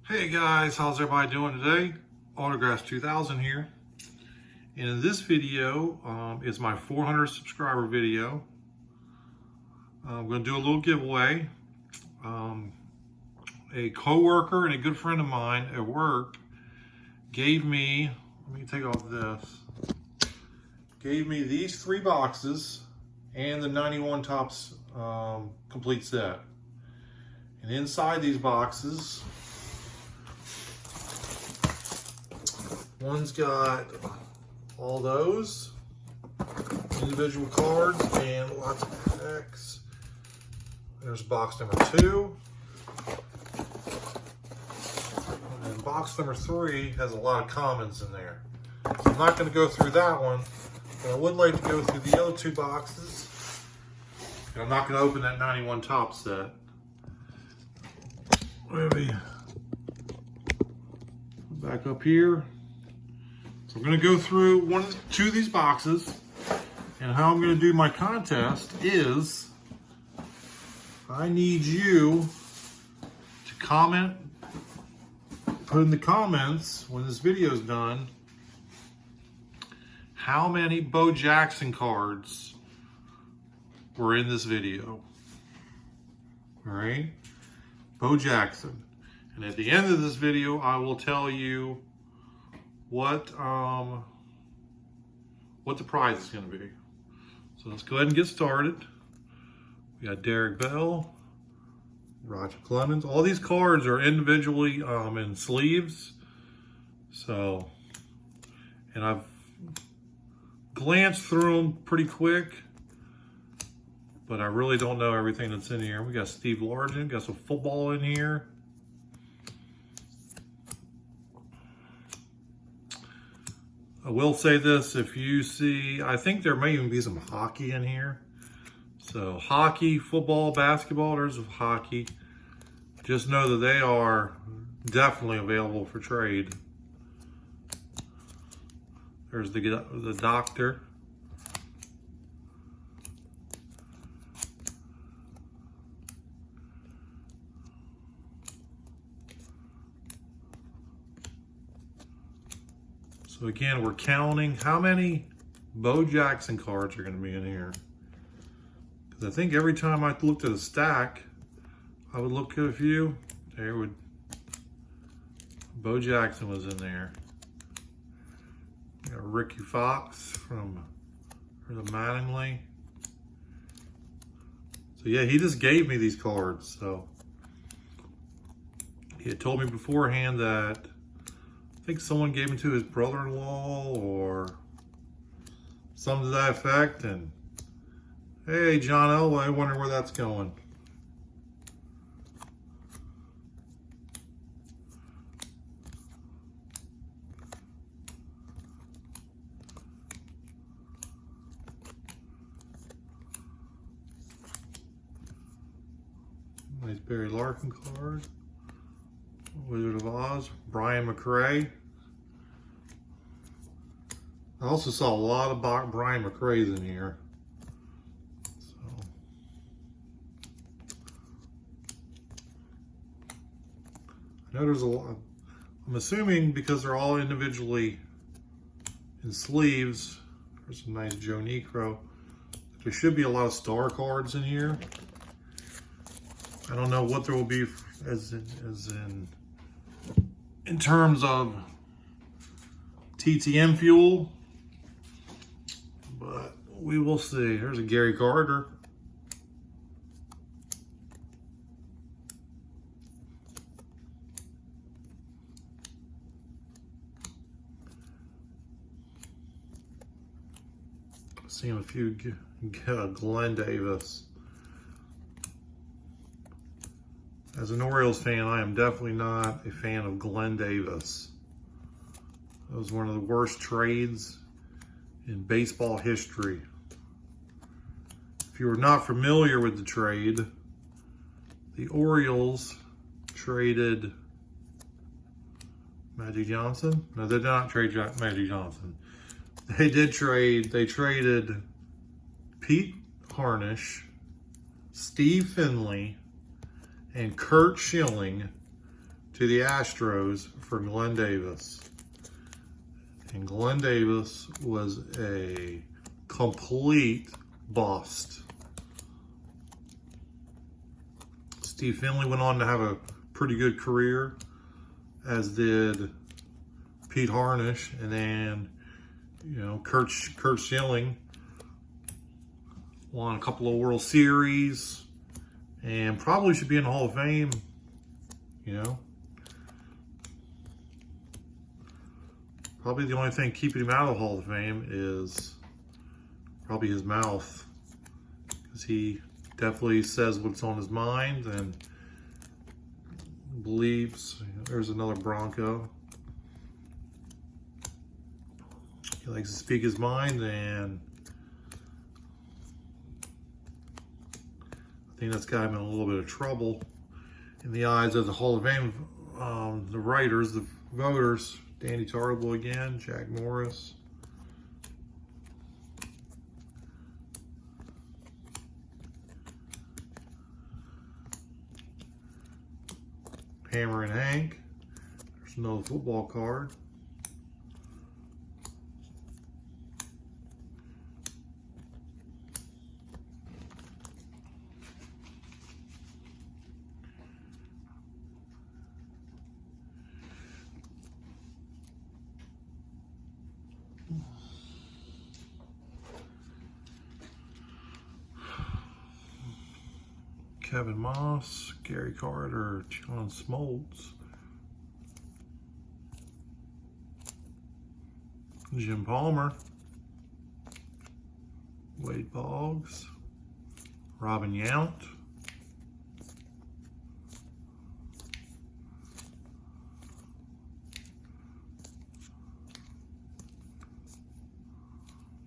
Hey guys, how's everybody doing today? Autographs 2000 here. And in this video is my 400 subscriber video. I'm going to do a little giveaway. A co-worker and a good friend of mine at work gave me, let me take off this, gave me these 3 boxes and the 91 Topps complete set. And inside these boxes, one's got all those individual cards and lots of packs. There's box number 2. And box number 3 has a lot of comments in there. So I'm not going to go through that one, but I would like to go through the other 2 boxes. And I'm not going to open that 91 Topps set. Maybe back up here. So I'm going to go through 2 of these boxes, and how I'm going to do my contest is I need you to comment, put in the comments when this video is done, how many Bo Jackson cards were in this video. All right, Bo Jackson. And at the end of this video, I will tell you what the prize is going to be. So let's go ahead and get started. We got Derek Bell, Roger Clemens. All these cards are individually in sleeves. So, and I've glanced through them pretty quick, but I really don't know everything that's in here. We got Steve Largent, got some football in here. I will say this, if you see, I think there may even be some hockey in here. So hockey, football, basketball, there's hockey. Just know that they are definitely available for trade. There's the doctor. So again, we're counting how many Bo Jackson cards are going to be in here. Because I think every time I looked at a stack, I would look at a few. Bo Jackson was in there. We got Ricky Fox from the Mattingly. So yeah, he just gave me these cards. So he had told me beforehand that I think someone gave them to his brother-in-law or something to that effect. And hey, John Elway, I wonder where that's going. Nice Barry Larkin card. Wizard of Oz, Brian McRae. I also saw a lot of Brian McRae's in here. So I know there's a lot. I'm assuming because they're all individually in sleeves. There's some nice Joe Necro. There should be a lot of star cards in here. I don't know what there will be in terms of TTM fuel, but we will see. Here's a Gary Carter. Seeing a few Glenn Davis. As an Orioles fan, I am definitely not a fan of Glenn Davis. That was one of the worst trades in baseball history. If you are not familiar with the trade, the Orioles traded Magic Johnson. No, they did not trade Magic Johnson. They traded Pete Harnish, Steve Finley, and Curt Schilling to the Astros for Glenn Davis. And Glenn Davis was a complete bust. Steve Finley went on to have a pretty good career, as did Pete Harnish, and then, you know, Kurt Schilling won a couple of World Series and probably should be in the Hall of Fame, you know. Probably the only thing keeping him out of the Hall of Fame is probably his mouth, because he definitely says what's on his mind and believes. There's another Bronco. He likes to speak his mind, and I think that's got him in a little bit of trouble in the eyes of the Hall of Fame, the writers, the voters. Danny Tarble again, Jack Morris. Hammer and Hank. There's another football card. Kevin Moss, Gary Carter, John Smoltz, Jim Palmer, Wade Boggs, Robin Yount,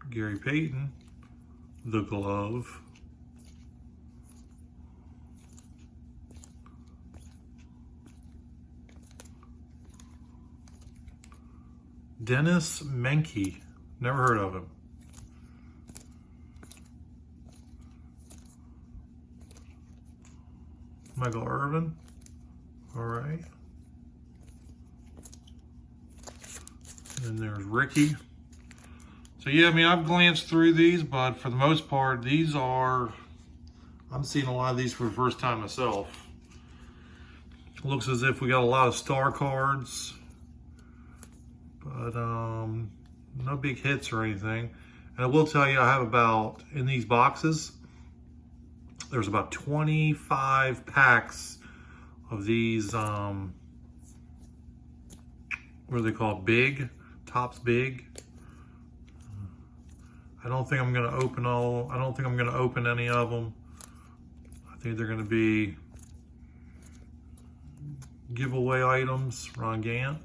Gary Payton, The Glove, Dennis Menke, never heard of him. Michael Irvin, all right. And then there's Ricky. So yeah, I mean, I've glanced through these, but for the most part, these are, I'm seeing a lot of these for the first time myself. Looks as if we got a lot of star cards, but no big hits or anything. And I will tell you, I have about, in these boxes, there's about 25 packs of these, what are they called? Big, Topps Big. I don't think I'm gonna open all, I don't think I'm gonna open any of them. I think they're gonna be giveaway items. Ron Gant.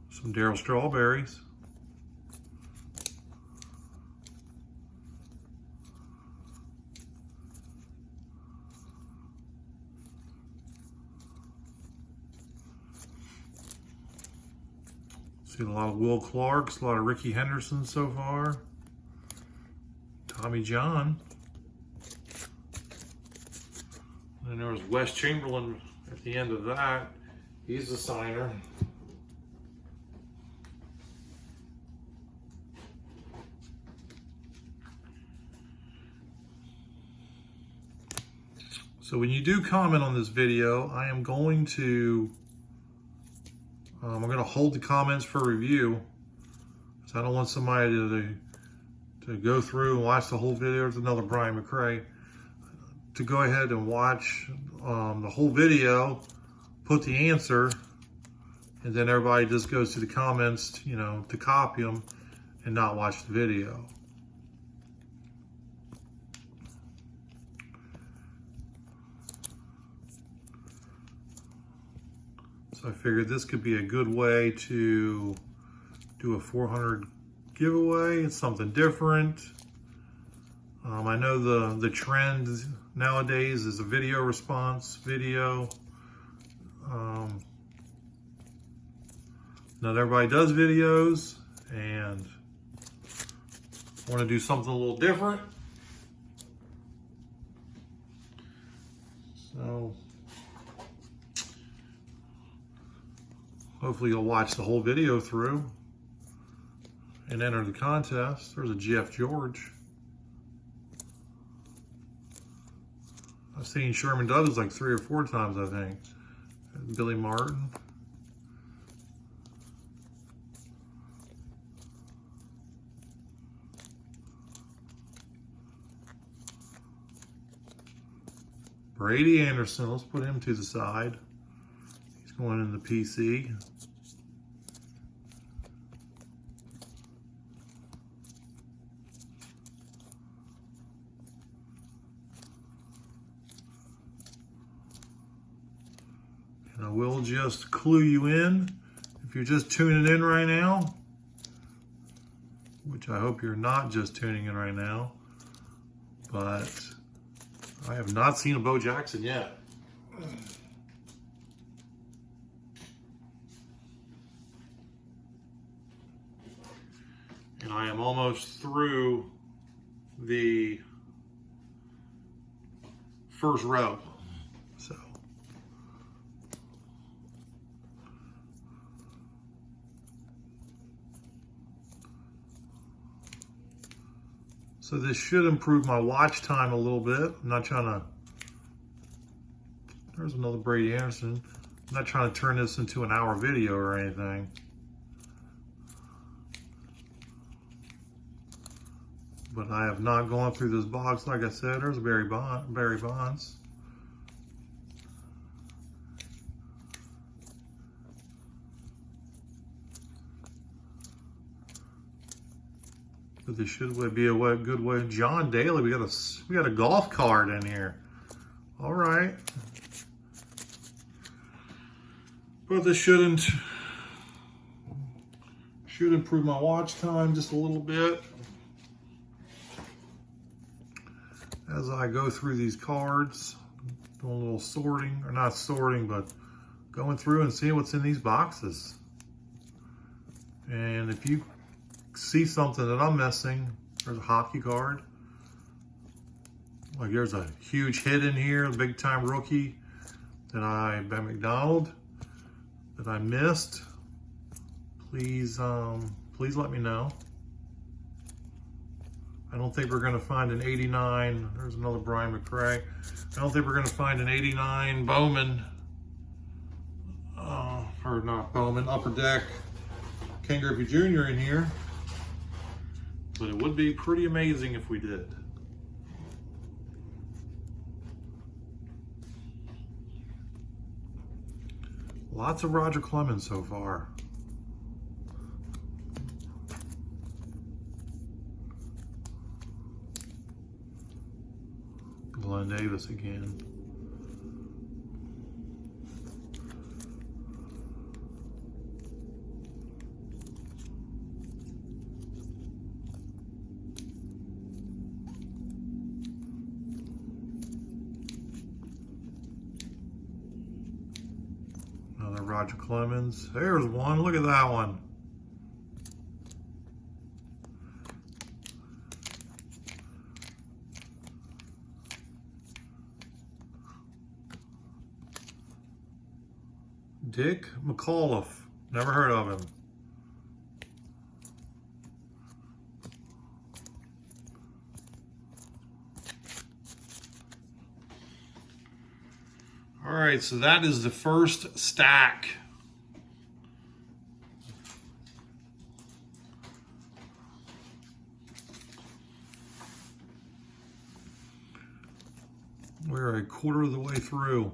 Some Darryl Strawberries. Seen a lot of Will Clarks, a lot of Ricky Henderson so far. Tommy John. And there was Wes Chamberlain at the end of that. He's the signer. So when you do comment on this video, I am going to, I'm going to hold the comments for review. So I don't want somebody to go through and watch the whole video. There's another Brian McRae. To go ahead and watch the whole video, put the answer, and then everybody just goes to the comments, you know, to copy them and not watch the video. So I figured this could be a good way to do a 400 giveaway. It's something different. I know the trend nowadays is a video response video. Not everybody does videos, and I want to do something a little different. So hopefully you'll watch the whole video through and enter the contest. There's a Jeff George. I've seen Sherman Douglas like 3 or 4 times, I think. Billy Martin. Brady Anderson, let's put him to the side. He's going in the PC. And I will just clue you in, if you're just tuning in right now, which I hope you're not just tuning in right now, but I have not seen a Bo Jackson yet. And I am almost through the first row. So this should improve my watch time a little bit. I'm not trying to, there's another Brady Anderson. I'm not trying to turn this into an hour video or anything. But I have not gone through this box. Like I said, there's Barry Bonds. But this should be a good way. John Daly, we got a golf card in here. All right. But this should improve my watch time just a little bit as I go through these cards, doing a little sorting, or not sorting, but going through and seeing what's in these boxes. And if you see something that I'm missing, there's a hockey card. Like there's a huge hit in here, a big time rookie by McDonald that I missed. Please let me know. I don't think we're gonna find an 89. There's another Brian McRae. I don't think we're gonna find an 89 Bowman, or not Bowman, Upper Deck Ken Griffey Jr. in here. But it would be pretty amazing if we did. Lots of Roger Clemens so far. Glenn Davis again. Another Roger Clemens. There's one. Look at that one. Dick McAuliffe. Never heard of him. All right, so that is the first stack. We're a quarter of the way through.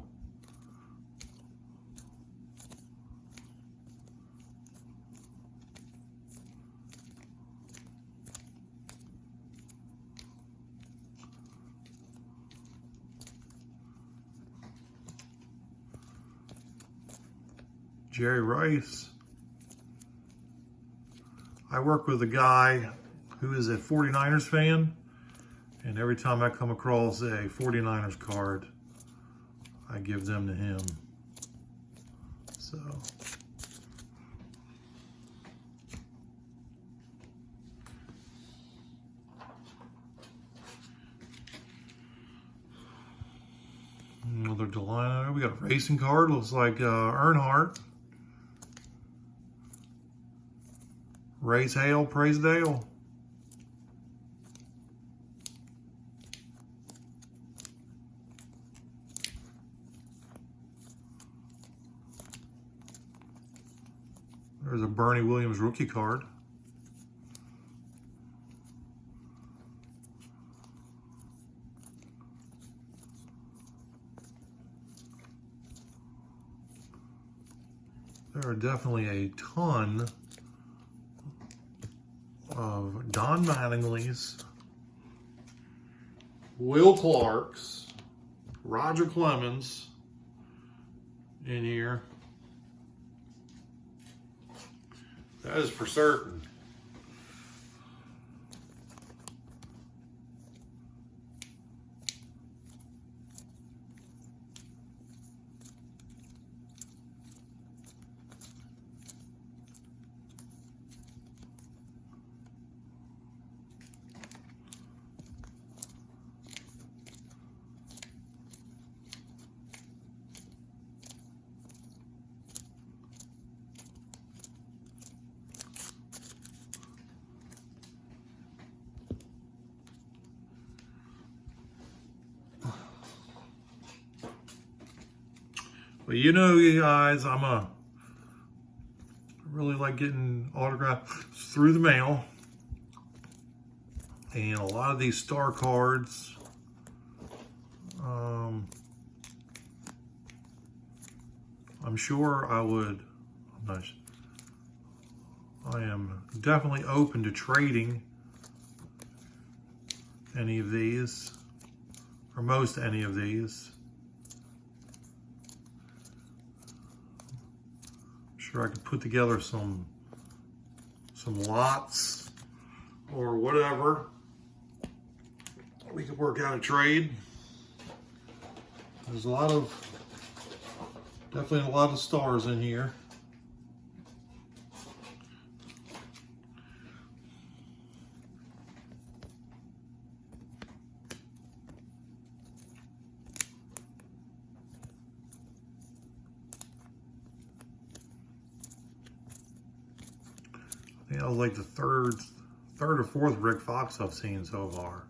Jerry Rice. I work with a guy who is a 49ers fan, and every time I come across a 49ers card, I give them to him. So Another Delano. We got a racing card. Looks like Earnhardt. Raise Hale, praise Dale. There's a Bernie Williams rookie card. There are definitely a ton of Don Mattingly's, Will Clark's, Roger Clemens in here. That is for certain. But you know, you guys, I really like getting autographs through the mail. And a lot of these star cards, I'm sure I am definitely open to trading any of these, or most any of these. Sure, I could put together some lots or whatever. We could work out a trade. There's definitely a lot of stars in here. I think that was like the third or fourth Rick Fox I've seen so far.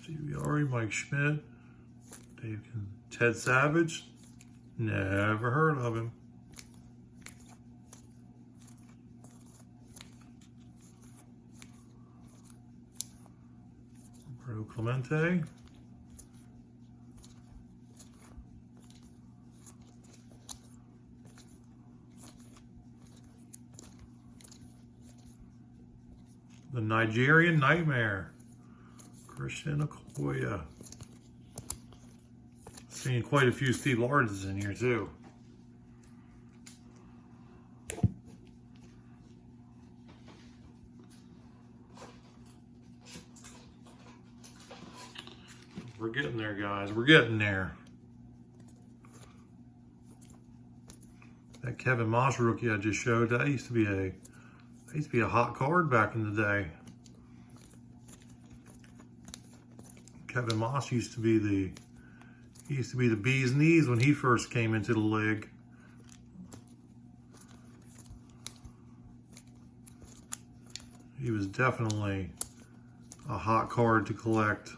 Stevie Ari, Mike Schmidt, Ted Savage, never heard of him. Roberto Clemente. The Nigerian Nightmare, Christian Okoye. Seeing quite a few Steve Lards in here too. We're getting there, guys. We're getting there. That Kevin Moss rookie I just showed, that used to be a hot card back in the day. Kevin Moss used to be the bee's knees when he first came into the league. He was definitely a hot card to collect.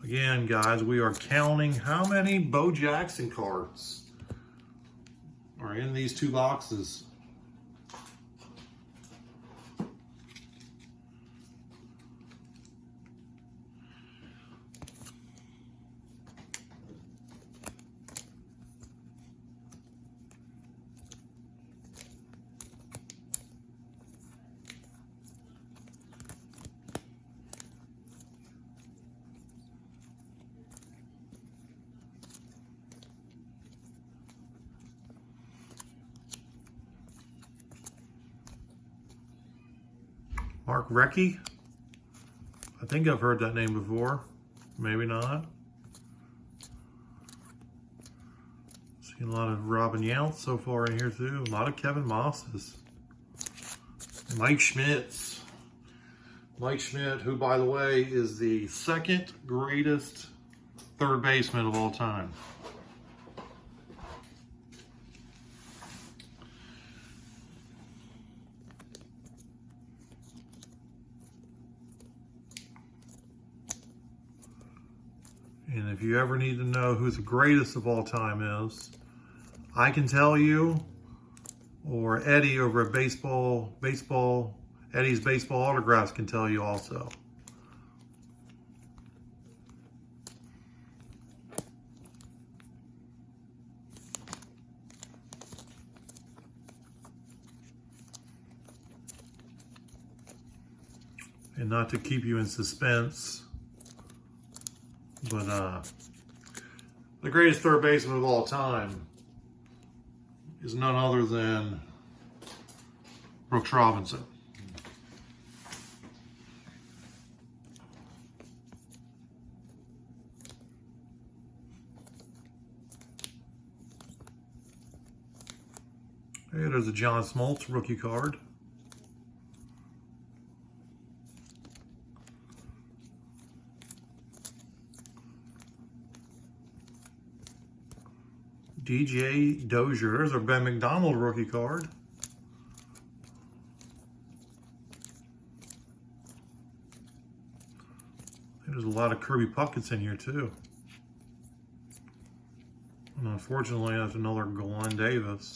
Again, guys, we are counting how many Bo Jackson cards are in these two boxes. Mark Recchi. I think I've heard that name before. Maybe not. Seen a lot of Robin Yount so far in here too. A lot of Kevin Mosses. Mike Schmidt's. Mike Schmidt, who by the way is the second greatest third baseman of all time. And if you ever need to know who the greatest of all time is, I can tell you, or Eddie over at Eddie's Baseball Autographs can tell you also. And not to keep you in suspense, but the greatest third baseman of all time is none other than Brooks Robinson. Hey, there's a John Smoltz rookie card. DJ Dozier. There's our Ben McDonald rookie card. There's a lot of Kirby Pucketts in here too. And unfortunately, that's another Glenn Davis.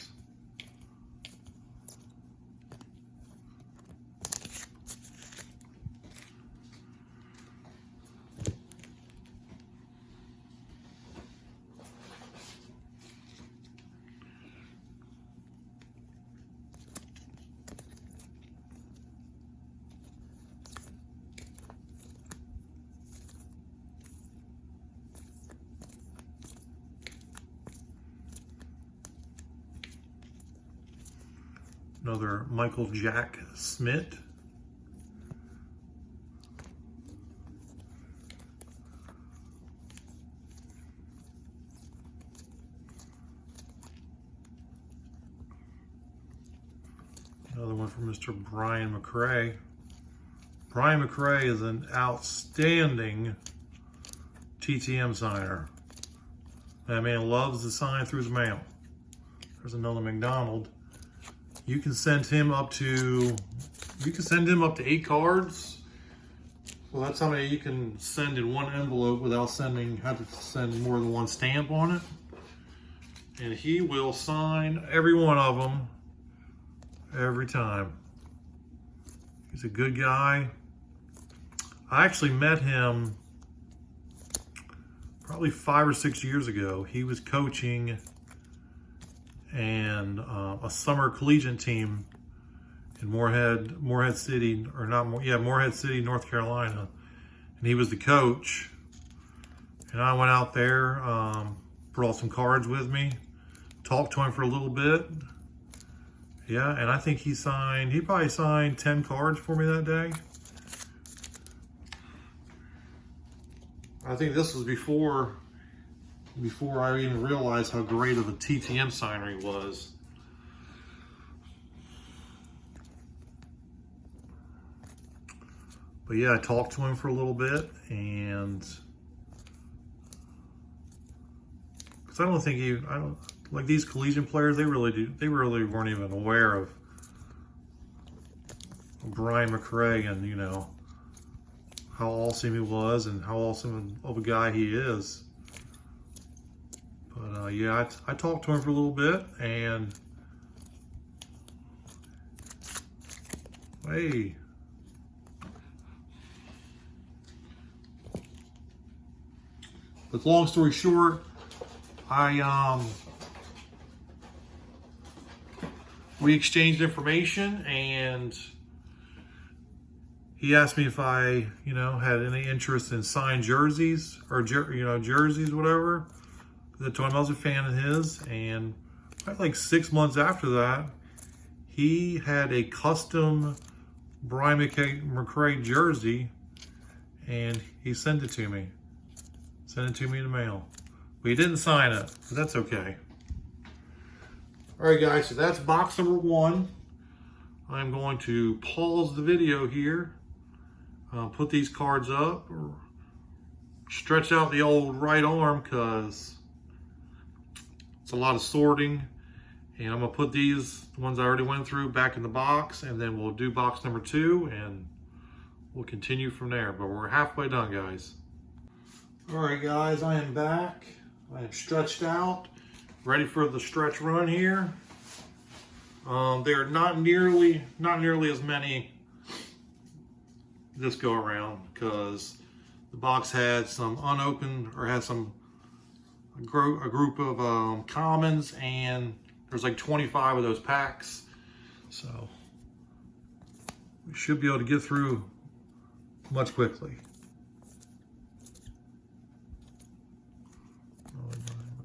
Another Michael Jack Smith. Another one from Mr. Brian McRae. Brian McRae is an outstanding TTM signer. That man loves to sign through the mail. There's another McDonald. You can send him up to 8 cards. Well, that's how many you can send in one envelope without having to send more than one stamp on it. And he will sign every one of them every time. He's a good guy. I actually met him probably 5 or 6 years ago. He was coaching and a summer collegiate team in Morehead City, Morehead City, North Carolina. And he was the coach. And I went out there, brought some cards with me, talked to him for a little bit. Yeah, and I think he probably signed 10 cards for me that day. I think this was before I even realized how great of a TTM signer he was. But yeah, I talked to him for a little bit, and because I don't like these collegiate players, they really weren't even aware of Brian McRae and, you know, how awesome he was and how awesome of a guy he is. But yeah, I talked to him for a little bit, and hey, but long story short, we exchanged information, and he asked me if I, had any interest in signed jerseys or jerseys, whatever. I told him I was a fan of his, and like 6 months after that, he had a custom Brian McRae jersey, and he sent it to me. Sent it to me in the mail. But he didn't sign it, but that's okay. All right, guys, so that's box number 1. I'm going to pause the video here, put these cards up, stretch out the old right arm because it's a lot of sorting. And I'm gonna put these, the ones I already went through, back in the box, and then we'll do box number 2, and we'll continue from there. But we're halfway done, guys. All right, guys, I am back. I am stretched out, ready for the stretch run here. There are not nearly as many this go around because the box had some unopened, or had a group of commons, and there's like 25 of those packs. So we should be able to get through much quickly.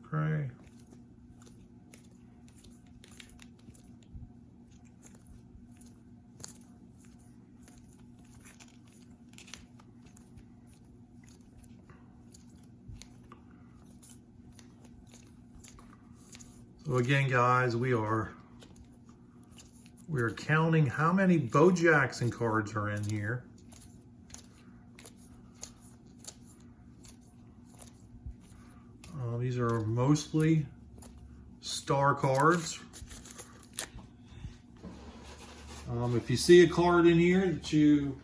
McRae. So again, guys, we are counting how many Bo Jackson cards are in here. These are mostly star cards. If you see a card in here that you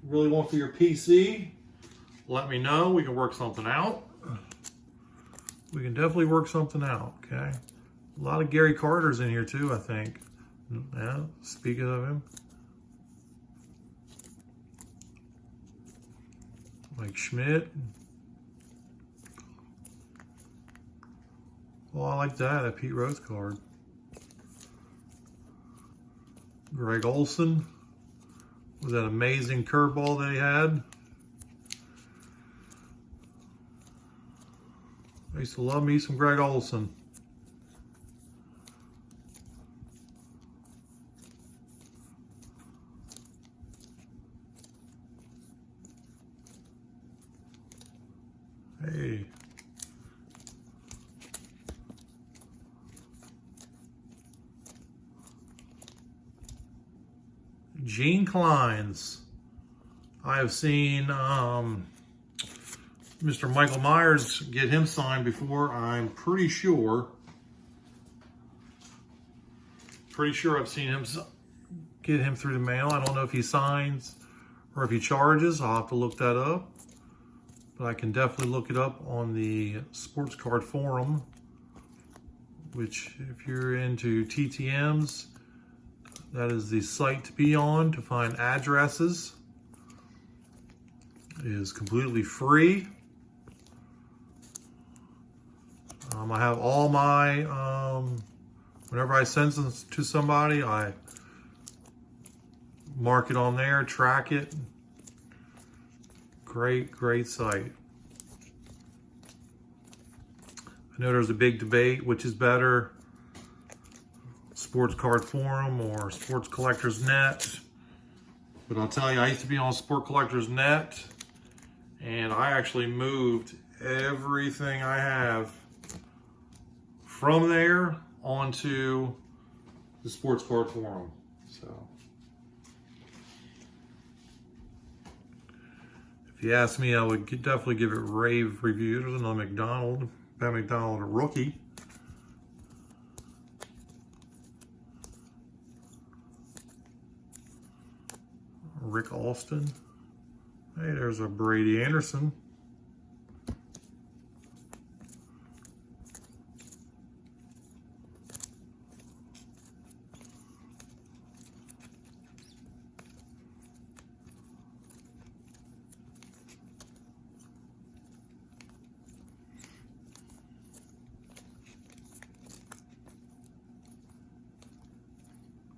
really want for your PC, let me know. We can work something out. We can definitely work something out, okay? A lot of Gary Carter's in here too, I think. Yeah, speaking of him. Mike Schmidt. Oh, I like that Pete Rose card. Greg Olson with that amazing curveball that he had. I used to love me some Greg Olson. Hey. Gene Klein's. I have seen Mr. Michael Myers get him signed before. I'm pretty sure I've seen him get him through the mail. I don't know if he signs or if he charges. I'll have to look that up. But I can definitely look it up on the Sports Card Forum, which, if you're into TTMs, that is the site to be on to find addresses. It is completely free. I have all my, whenever I send them to somebody, I mark it on there, track it. Great site. I know there's a big debate, which is better, Sports Card Forum or Sports Collectors Net. But I'll tell you, I used to be on Sport Collectors Net, and I actually moved everything I have from there onto the Sports Card Forum. So if you ask me, I would definitely give it rave reviews. There's another McDonald, Pat McDonald, a rookie. Rick Alston. Hey, there's a Brady Anderson.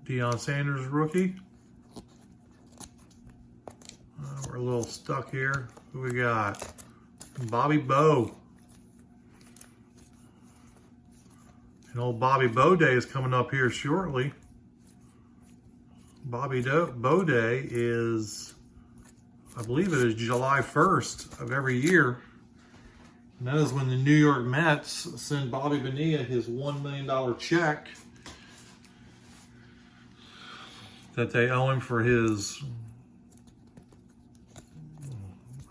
Deion Sanders, rookie. We're a little stuck here. Who we got? Bobby Bowe. And old Bobby Bowe Day is coming up here shortly. Bo Day is, I believe it is July 1st of every year. And that is when the New York Mets send Bobby Bonilla his $1 million check that they owe him for his,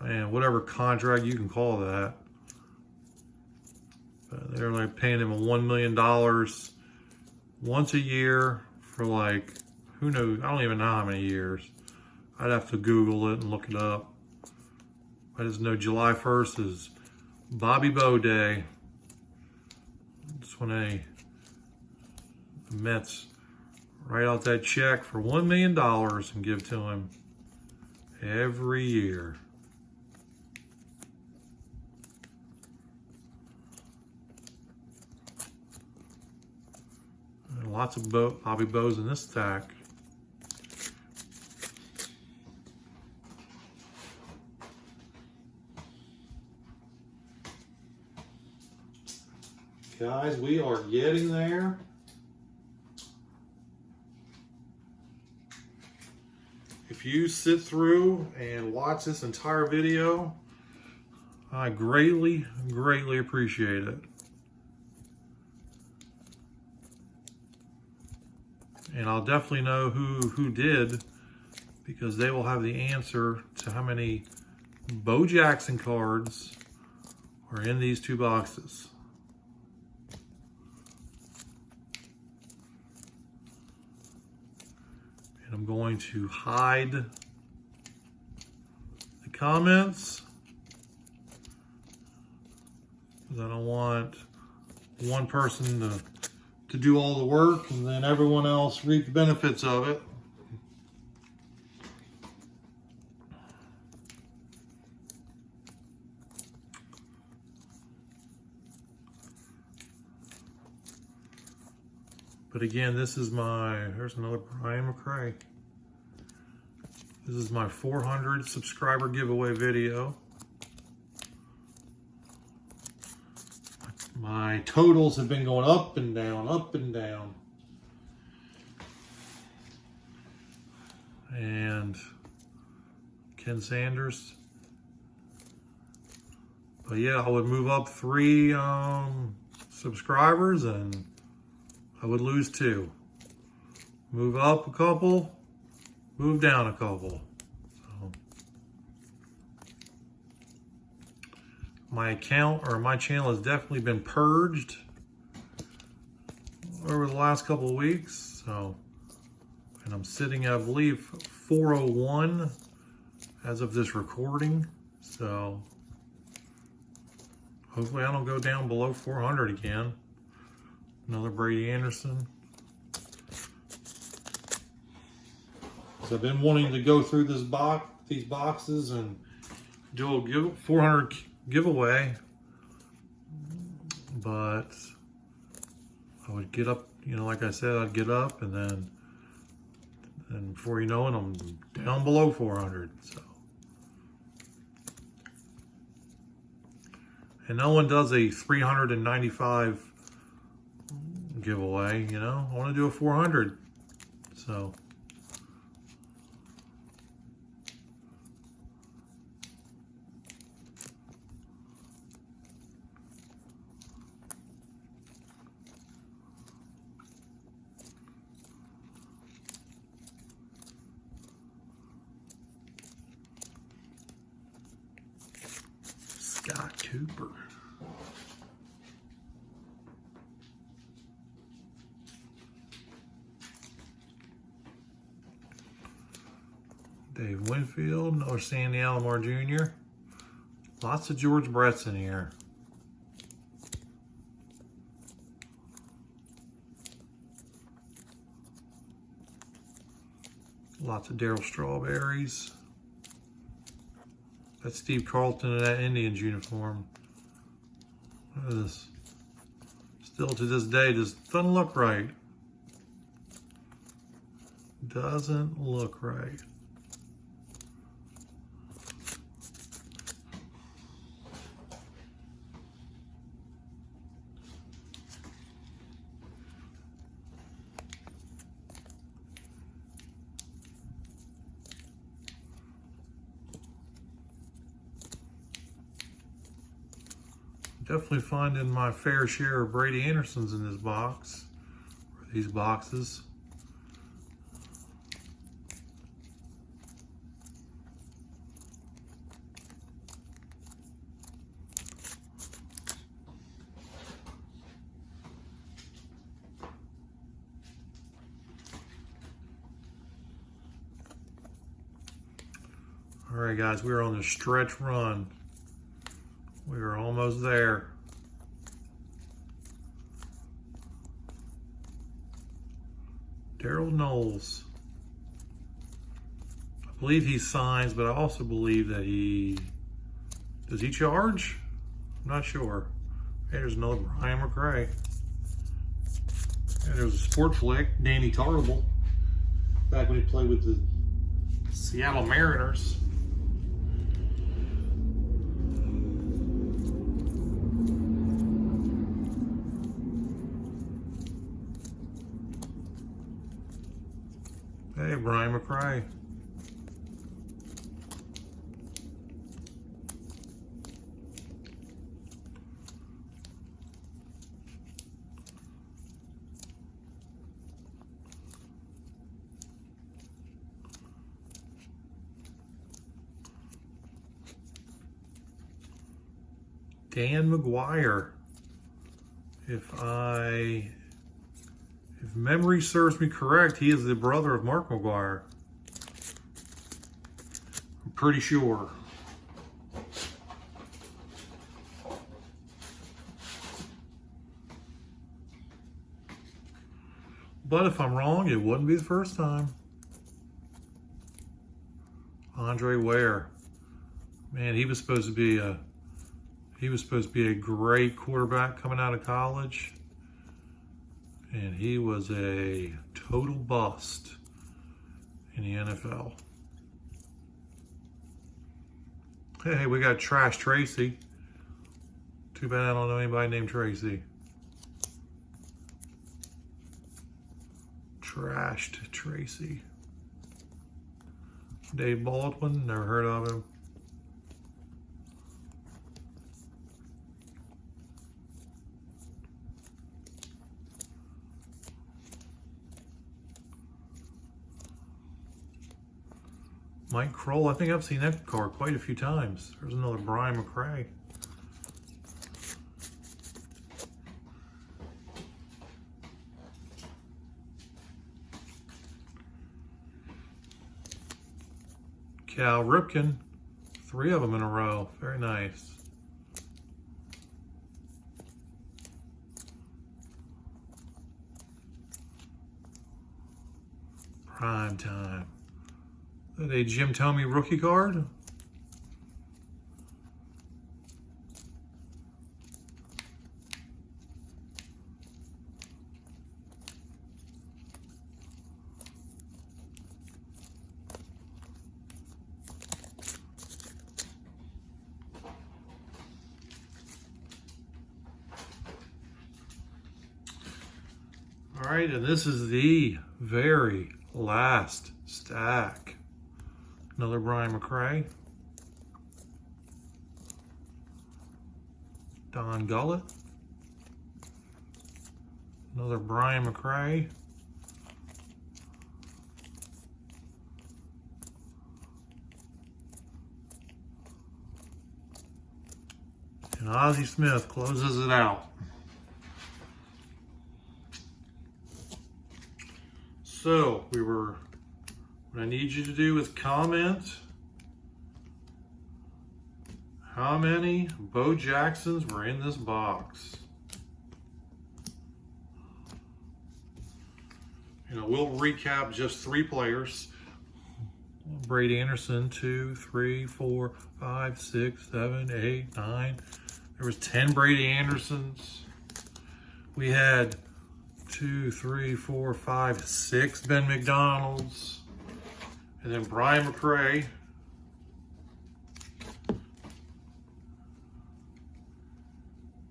man, whatever contract you can call that. But they're like paying him $1 million once a year for like, who knows? I don't even know how many years. I'd have to Google it and look it up. I just know July 1st is Bobby Bo Day. It's when the Mets write out that check for $1 million and give to him every year. And lots of Bobby Bows in this stack. Guys, we are getting there. If you sit through and watch this entire video, I greatly, greatly appreciate it. And I'll definitely know who did, because they will have the answer to how many Bo Jackson cards are in these two boxes. And I'm going to hide the comments, because I don't want one person to do all the work and then everyone else reap the benefits of it. But again, this is here's another Brian McRae. This is my 400 subscriber giveaway video. My totals have been going up and down, up and down. And Ken Sanders. But yeah, I would move up 3 subscribers and I would lose 2. Move up a couple, move down a couple. So my account or my channel has definitely been purged over the last couple of weeks. So, and I'm sitting at, I believe, 401 as of this recording. So hopefully I don't go down below 400 again. Another Brady Anderson. So I've been wanting to go through these boxes and do a 400 giveaway, but I would get up, like I said, I'd get up and before you know it, I'm down below 400. So, and no one does a 395 giveaway, I want to do a 400. So Scott Cooper. Dave Winfield or Sandy Alomar Jr. Lots of George Bretts in here. Lots of Darryl Strawberries. That's Steve Carlton in that Indians uniform. Look at this. Still to this day, just doesn't look right. Doesn't look right. Definitely finding my fair share of Brady Andersons in this box, or these boxes. All right, guys, we're on the stretch run. We are almost there. Daryl Knowles. I believe he signs, but I also believe that does he charge? I'm not sure. Hey, there's another Brian McRae. And there's a sport flick, Danny Tarble, back when he played with the Seattle Mariners. Hey, Brian McRae. Dan McGuire. If memory serves me correct, he is the brother of Mark McGuire. I'm pretty sure. But if I'm wrong, it wouldn't be the first time. Andre Ware. Man, he was supposed to be a great quarterback coming out of college. And he was a total bust in the NFL. Hey, we got Trash Tracy. Too bad I don't know anybody named Tracy. Trashed Tracy. Dave Baldwin, never heard of him. Mike Kroll, I think I've seen that card quite a few times. There's another Brian McRae. Cal Ripken, 3 of them in a row. Very nice. Prime time. Is that a Jim Thome rookie card? All right, and this is the very last stack. Another Brian McRae. Don Gullett. Another Brian McRae. And Ozzie Smith closes it out. So, what I need you to do is comment how many Bo Jacksons were in this box. We'll recap just 3 players. Brady Anderson, 2, 3, 4, 5, 6, 7, 8, 9. There was 10 Brady Andersons. We had 2, 3, 4, 5, 6 Ben McDonald's. And then Brian McRae.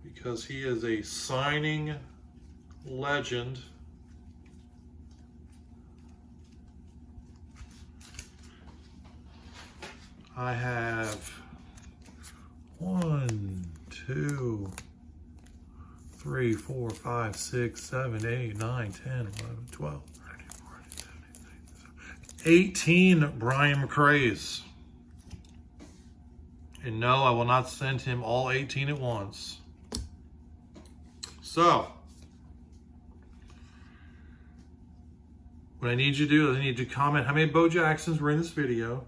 Because he is a signing legend. I have 1, 2, 3, 4, 5, 6, 7, 8, 9, 10, 11, 12, 13, 14, 15, 18 Brian McRae's. And no, I will not send him all 18 at once. So, what I need you to do is I need you to comment how many Bo Jacksons were in this video.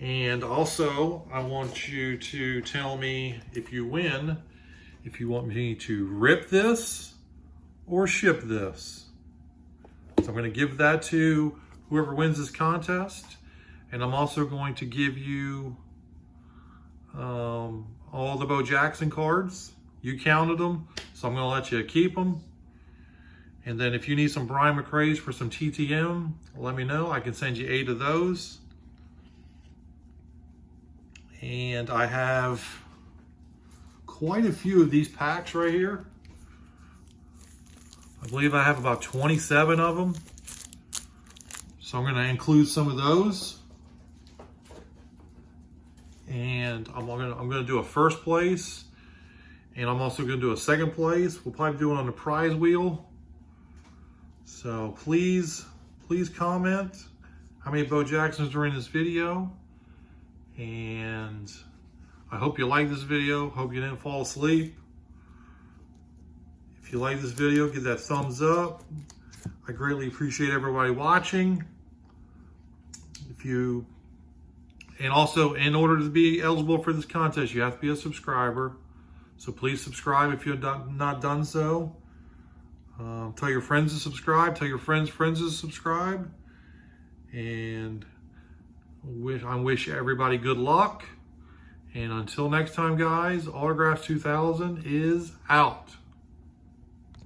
And also, I want you to tell me if you win, if you want me to rip this or ship this. So I'm going to give that to whoever wins this contest. And I'm also going to give you all the Bo Jackson cards. You counted them, so I'm going to let you keep them. And then if you need some Brian McRae's for some TTM, let me know. I can send you 8 of those. And I have quite a few of these packs right here. I believe I have about 27 of them. So I'm going to include some of those. And I'm going to do a first place. And I'm also going to do a second place. We'll probably do it on the prize wheel. So please comment how many Bo Jacksons are in this video. And I hope you like this video. Hope you didn't fall asleep. If you like this video, give that thumbs up. I greatly appreciate everybody watching. And also, in order to be eligible for this contest, you have to be a subscriber. So please subscribe if you've not done so. Tell your friends to subscribe. Tell your friends to subscribe. And I wish everybody good luck. And until next time, guys, Autographs 2000 is out.